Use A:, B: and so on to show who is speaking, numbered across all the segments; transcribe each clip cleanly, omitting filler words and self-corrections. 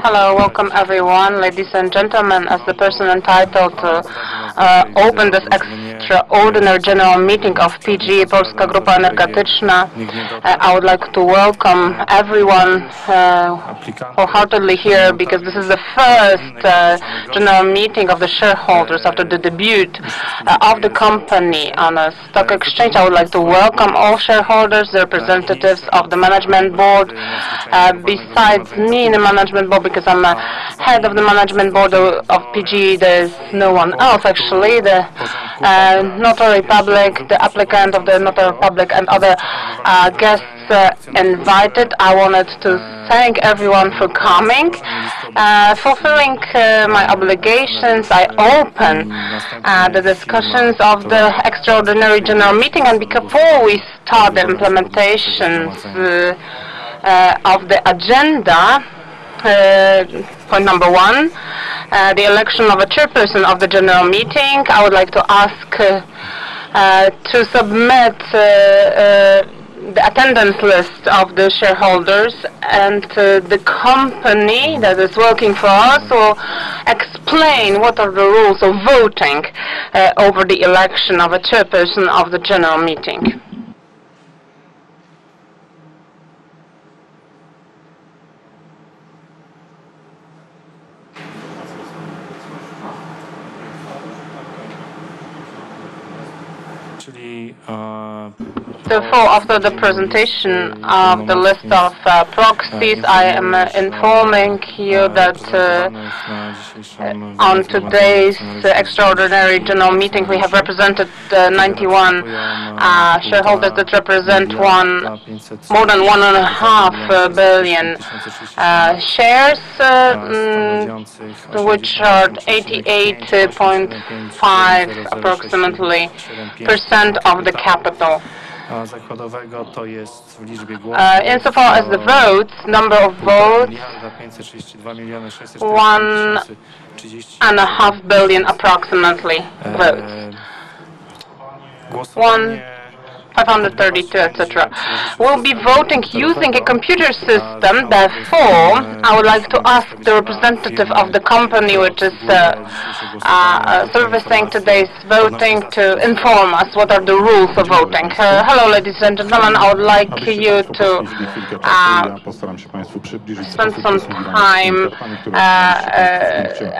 A: Hello, welcome everyone, ladies and gentlemen. As the person entitled to open this extraordinary general meeting of PGE, Polska Grupa Energetyczna, I would like to welcome everyone wholeheartedly here because this is the first general meeting of the shareholders after the debut of the company on a stock exchange. I would like to welcome all shareholders, the representatives of the management board. Besides me in the management board, because I'm head of the management board of PGE, there is no one else actually. The notary public, the applicant of the notary public, and other guests invited. I wanted to thank everyone for coming. Fulfilling my obligations, I open the discussions of the extraordinary general meeting, and before we start the implementations of the agenda, point number one, the election of a chairperson of the general meeting. I would like to ask to submit the attendance list of the shareholders, and the company that is working for us will explain what are the rules of voting over the election of a chairperson of the general meeting. Therefore, after the presentation of the list of proxies, I am informing you that on today's extraordinary general meeting we have represented 91 shareholders that represent more than 1.5 billion shares, which are 88.5 approximately % of the capital. Insofar as the votes, number of votes, 1.5 billion approximately votes. 532, etc. We'll be voting using a computer system. Therefore, I would like to ask the representative of the company which is servicing today's voting to inform us what are the rules of voting. Hello, ladies and gentlemen. I would like you to spend some time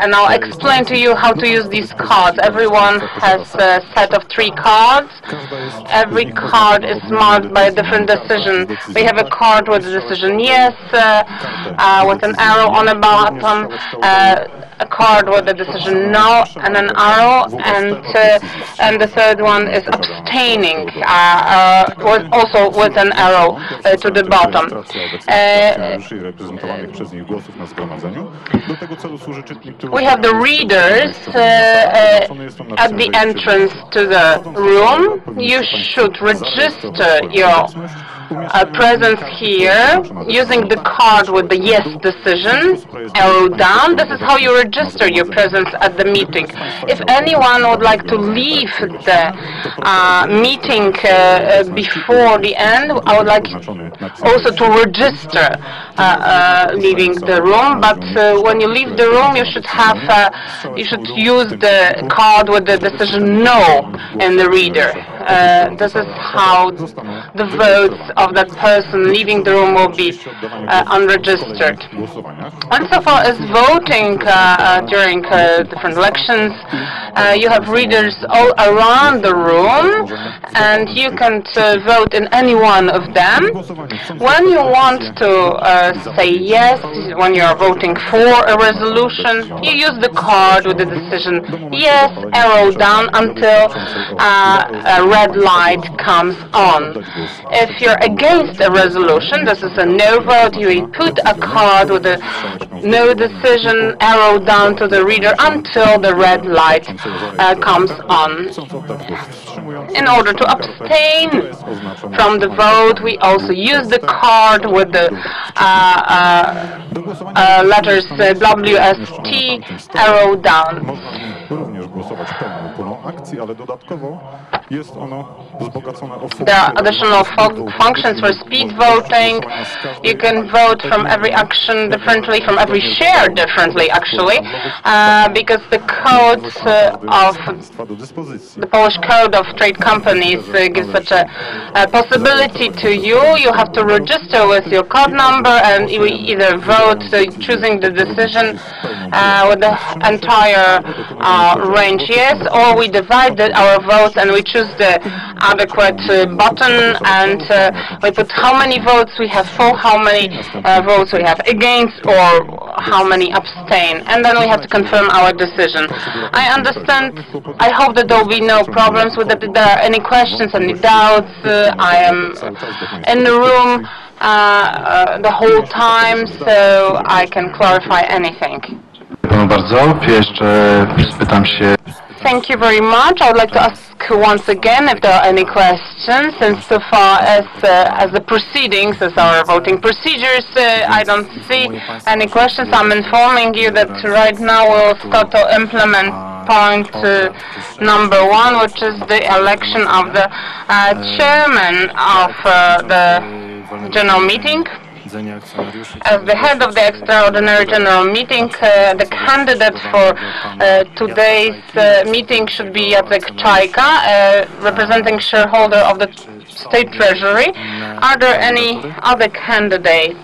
A: and I'll explain to you how to use these cards. Everyone has a set of 3 cards. Every card is marked by a different decision. We have a card with the decision yes, with an arrow on the bottom, a card with the decision no, and an arrow, and the third one is abstaining, also with an arrow to the bottom. We have the readers at the entrance to the room. You should register your presence here using the card with the yes decision, arrow down. This is how you register your presence at the meeting. If anyone would like to leave the meeting before the end, I would like also to register leaving the room. But when you leave the room, you should use the card with the decision no in the reader. This is how the votes of that person leaving the room will be unregistered. And so far as voting during different elections, you have readers all around the room, and you can vote in any one of them. When you want to say yes, when you are voting for a resolution, you use the card with the decision yes, arrow down until a red light comes on. If you're against a resolution, this is a no vote, you put a card with a no decision, arrow down to the reader until the red light comes on. In order to abstain from the vote, we also use the card with the letters WST, arrow down.
B: operacji, ale dodatkowo jest ono wzbogacone o funkcje.
A: There are additional functions for speed voting. You can vote from every action differently, from every share differently, actually, because the codes of the Polish Code of Trade Companies gives such a possibility to you. You have to register with your code number, and you either vote choosing the decision with the entire range, yes, or we divided our votes and we choose the adequate button, and we put how many votes we have for, how many votes we have against, or how many abstain, and then we have to confirm our decision. I understand. I hope that there will be no problems with it. If there are any questions, any doubts, I am in the room the whole time, so I can clarify anything. Thank you very much. I would like to ask once again if there are any questions. And so far as the proceedings, as our voting procedures, I don't see any questions. I'm informing you that right now we'll start to implement point number 1, which is the election of the chairman of the general meeting. As the head of the extraordinary general meeting, the candidate for today's meeting should be Jacek Czajka, representing shareholder of the State Treasury. Are there any other candidates?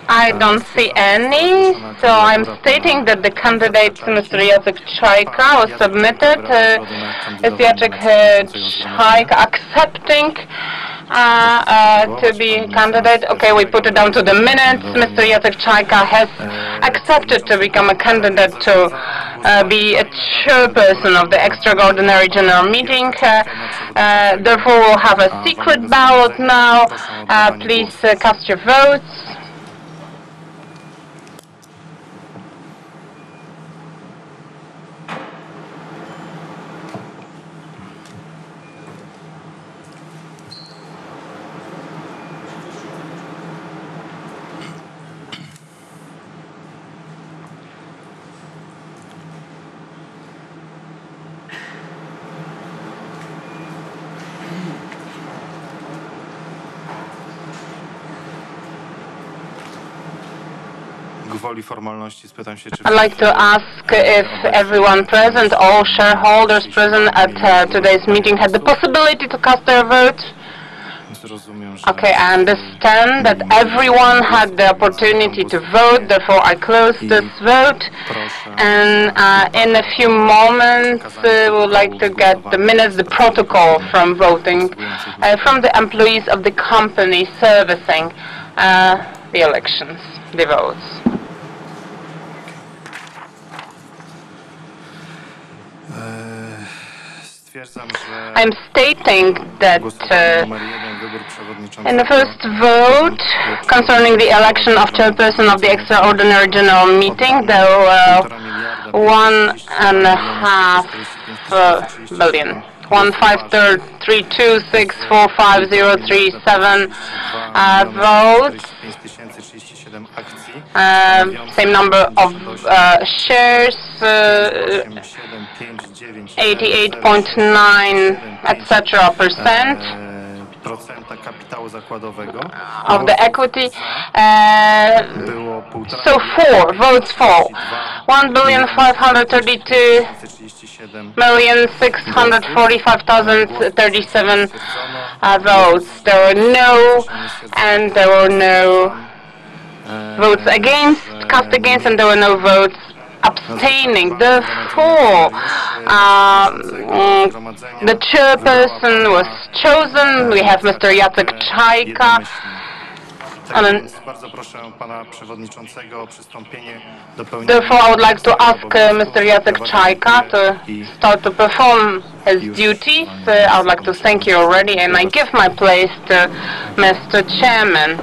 A: I don't see any, so I'm stating that the candidate, Mr. Jacek Czajka, was submitted. Is Jacek Czajka accepting to be candidate? Okay, we put it down to the minutes. Mr. Jacek Czajka has accepted to become a candidate to be a chairperson of the extraordinary general meeting. Therefore, we'll have a secret ballot now. Please cast your votes. I'd like to ask if everyone present, all shareholders present at today's meeting, had the possibility to cast their vote. Okay, I understand that everyone had the opportunity to vote, therefore I close this vote. And in a few moments, we would like to get the minutes, the protocol from voting from the employees of the company servicing the elections, the votes. I'm stating that in the first vote concerning the election of chairperson of the extraordinary general meeting, there were 1.5 billion. 153264537 votes. Same number of shares, 88.9 etc. percent of the equity. So votes for 1,532,645,037 votes. There were no, and there were no votes against, cast against, and there were no votes abstaining. Therefore, the chairperson was chosen. We have Mr. Jacek Czajka. Therefore, I would like to ask Mr. Jacek Czajka to start to perform his duties. I would like to thank you already, and I give my place to Mr. Chairman.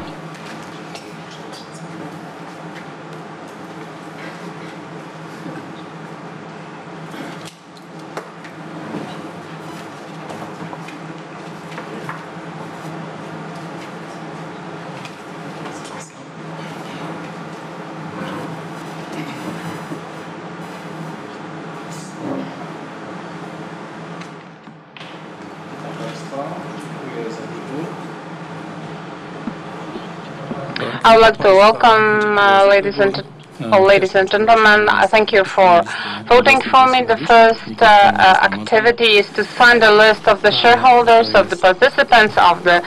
A: I would like to welcome ladies and gentlemen. Thank you for voting for me. The first activity is to sign the list of the shareholders, of the participants of the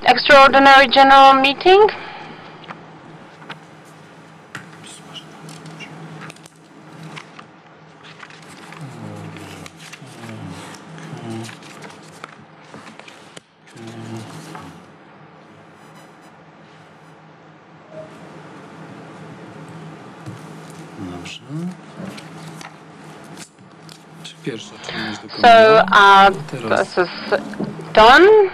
A: extraordinary general meeting. So this is done.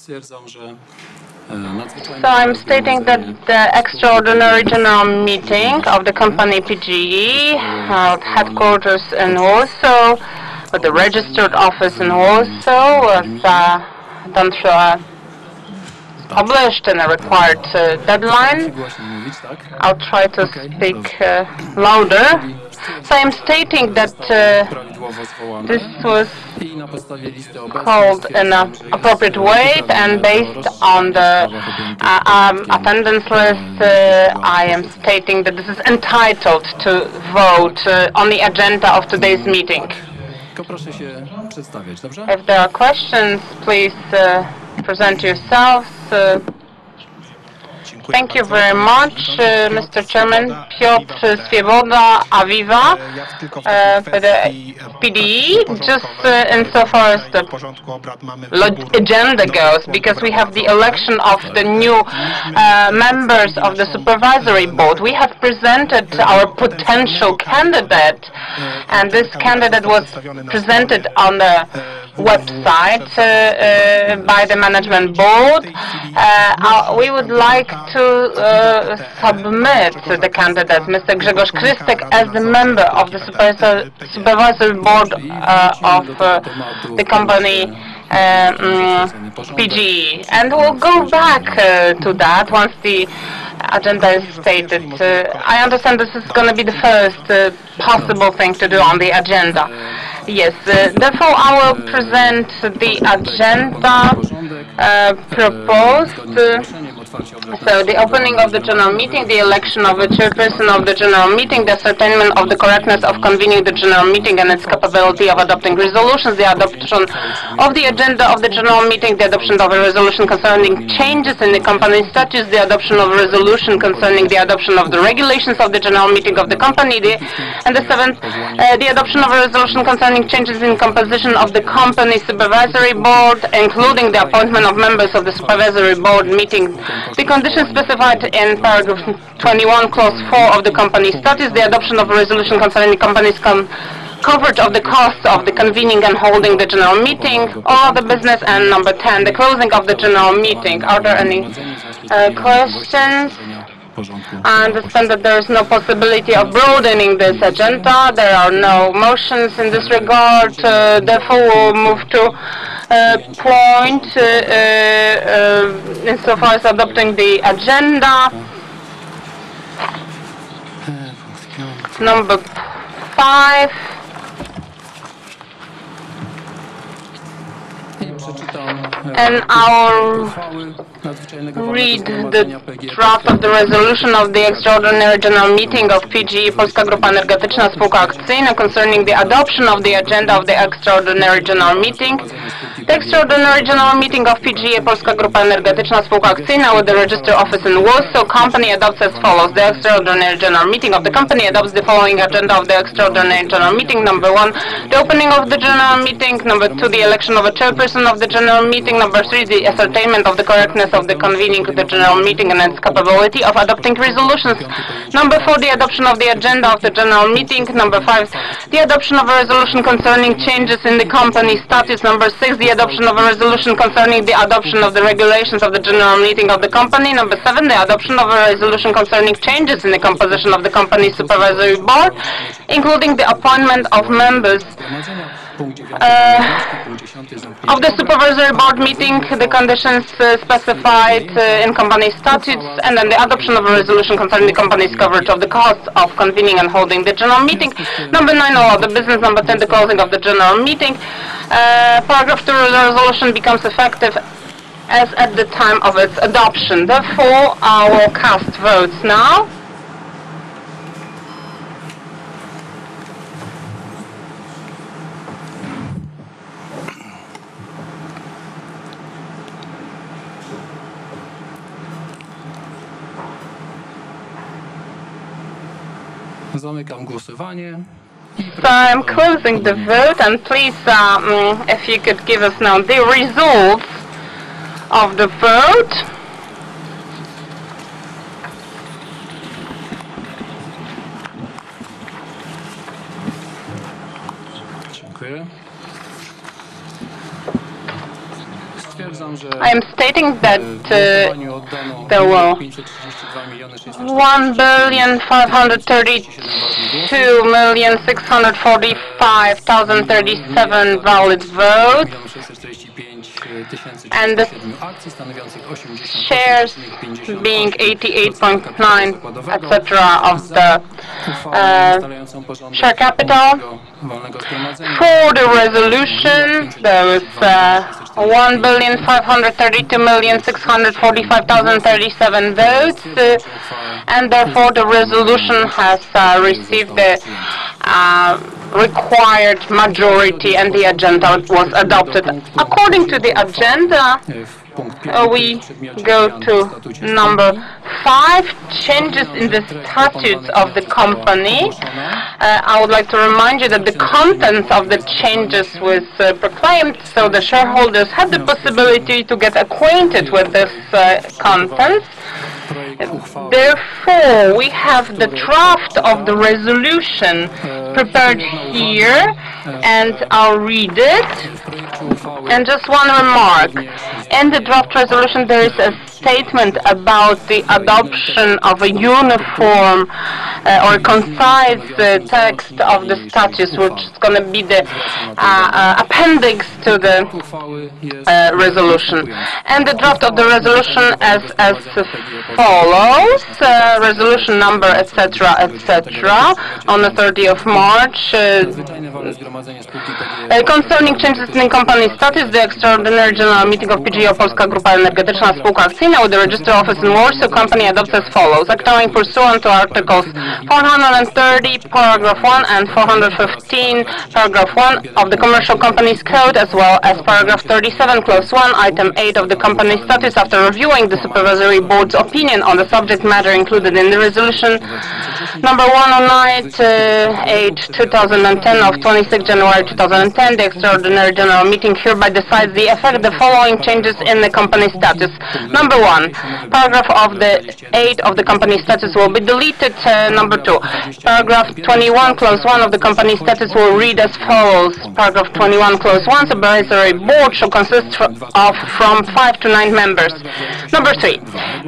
A: So I'm stating that the extraordinary general meeting of the company PGE held headquarters in Warsaw, with the registered office in Warsaw, was done through a published in a required deadline. I'll try to speak louder. So I'm stating that this was called in an appropriate way, and based on the attendance list, I am stating that this is entitled to vote on the agenda of today's meeting. If there are questions, please present yourselves. Thank you very much, Mr. Chairman. Piotr Swiewoda, Aviva, for the PDE, just insofar as the agenda goes, because we have the election of the new members of the supervisory board. We have presented our potential candidate, and this candidate was presented on the website by the management board. We would like to submit the candidate, Mr. Grzegorz Krystek, as the member of the supervisory board of the company PGE. And we'll go back to that once the agenda is stated. I understand this is going to be the first possible thing to do on the agenda. Yes, therefore I will present the agenda proposed. So the opening of the general meeting, the election of a chairperson of the general meeting, the ascertainment of the correctness of convening the general meeting and its capability of adopting resolutions, the adoption of the agenda of the general meeting, the adoption of a resolution concerning changes in the company statutes, the adoption of a resolution concerning the adoption of the regulations of the general meeting of the company, and the seventh, the adoption of a resolution concerning changes in composition of the company supervisory board, including the appointment of members of the supervisory board meeting, the conditions specified in paragraph 21, clause 4 of the company statutes, the adoption of a resolution concerning the company's coverage of the costs of the convening and holding the general meeting, all the business, and number 10, the closing of the general meeting. Are there any questions? I understand that there is no possibility of broadening this agenda. There are no motions in this regard. Therefore, we'll move to point insofar as adopting the agenda. Number 5. And I'll read the draft of the resolution of the extraordinary general meeting of PGE Polska Grupa Energetyczna Spółka Akcyjna concerning the adoption of the agenda of the extraordinary general meeting. The extraordinary general meeting of PGE Polska Grupa Energetyczna Spółka Akcyjna with the register office in Warsaw company adopts as follows. The extraordinary general meeting of the company adopts the following agenda of the extraordinary general meeting. Number 1, the opening of the general meeting. Number 2, the election of a chairperson of the general meeting. Number 3, the ascertainment of the correctness of the convening of the general meeting and its capability of adopting resolutions. Number 4, the adoption of the agenda of the general meeting. Number 5, the adoption of a resolution concerning changes in the company statutes. Number 6, the adoption of a resolution concerning the adoption of the regulations of the general meeting of the company. Number 7, the adoption of a resolution concerning changes in the composition of the company's supervisory board, including the appointment of members of the Supervisory Board meeting, the conditions specified in company statutes, and then the adoption of a resolution concerning the company's coverage of the costs of convening and holding the general meeting. Number 9, all of the business. Number 10, the closing of the general meeting. Paragraph 2, the resolution becomes effective as at the time of its adoption. Therefore, I will cast votes now.
C: Zamykam głosowanie.
A: So I'm closing the vote, and please, if you could give us now the results of the vote.
C: Dziękuję.
A: I am stating that there were 1,532,645,037 valid votes, and the shares being 88.9, etc. of the share capital. For the resolution, there was 1,532,645,037 votes, and therefore the resolution has received the required majority, and the agenda was adopted. According to the agenda, we go to number 5, changes in the statutes of the company. I would like to remind you that the contents of the changes was proclaimed, so the shareholders had the possibility to get acquainted with this contents. Therefore, we have the draft of the resolution prepared here, and I'll read it. And just one remark. In the draft resolution, there is a statement about the adoption of a uniform or concise text of the statutes, which is going to be the appendix to the resolution. And the draft of the resolution as follows. Resolution number, etc., etc., on the 30th of March. Concerning changes in company status, the extraordinary general meeting of PGE Polska Grupa Energetyczna Spółka Akcyjna with the register office in Warsaw company adopts as follows. Acting pursuant to articles 430, paragraph 1 and 415, paragraph 1 of the Commercial Companies Code, as well as paragraph 37, clause 1, item 8 of the company status, after reviewing the Supervisory Board's opinion on the subject matter included in the resolution number 109/8/2010 of 26 January 2010, the extraordinary general meeting hereby decides the effect the following changes in the company status. Number 1, paragraph of the 8 of the company status will be deleted. Number 2, paragraph 21, clause 1 of the company status will read as follows. Paragraph 21, clause 1, supervisory board shall consist of from 5 to 9 members. Number 3,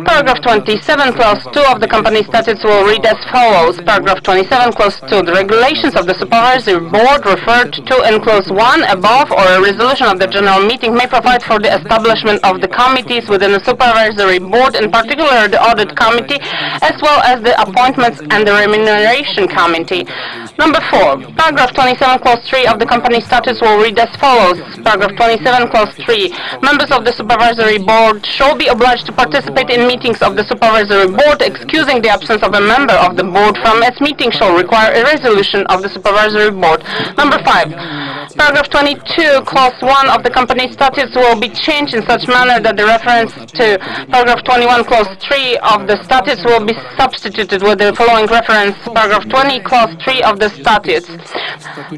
A: paragraph 27, clause 2 of the company statutes will read as follows. Paragraph 27, clause 2, the regulations of the supervisory board referred to in clause 1 above or a resolution of the general meeting may provide for the establishment of the committees within the supervisory board, in particular the audit committee, as well as the appointments and the remuneration committee. Number 4, paragraph 27, clause 3 of the company statutes will read as follows. Paragraph 27, clause 3, members of the supervisory board shall be obliged to participate in meetings of the supervisory board. Excusing the absence of a member of the board from its meeting shall require a resolution of the supervisory board. Number 5, paragraph 22, clause 1 of the company statutes will be changed in such manner that the reference to paragraph 21, clause 3 of the statutes will be substituted with the following reference, paragraph 20, clause 3 of the statutes.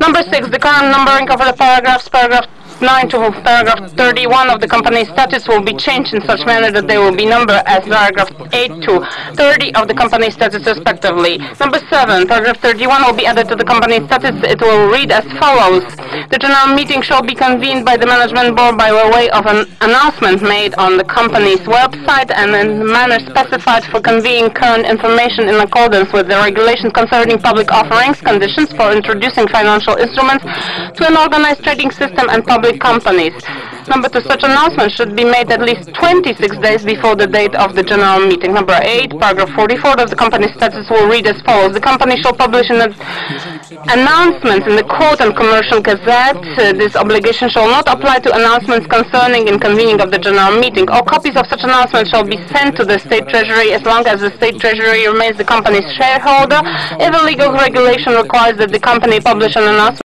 A: Number 6, the current numbering of the paragraphs, paragraph 9 to paragraph 31 of the company statutes will be changed in such manner that they will be numbered as paragraph 8 to 30 of the company statutes respectively. Number 7, paragraph 31 will be added to the company statutes. It will read as follows. The general meeting shall be convened by the management board by way of an announcement made on the company's website and in the manner specified for conveying current information in accordance with the regulations concerning public offerings, conditions for introducing financial instruments to an organized trading system and public companies. Number 2, such announcement should be made at least 26 days before the date of the general meeting. Number 8, paragraph 44 of the company statutes will read as follows. The company shall publish an announcement in the Court and Commercial Gazette. This obligation shall not apply to announcements concerning and convening of the general meeting. All copies of such announcements shall be sent to the State Treasury as long as the State Treasury remains the company's shareholder. If a legal regulation requires that the company publish an announcement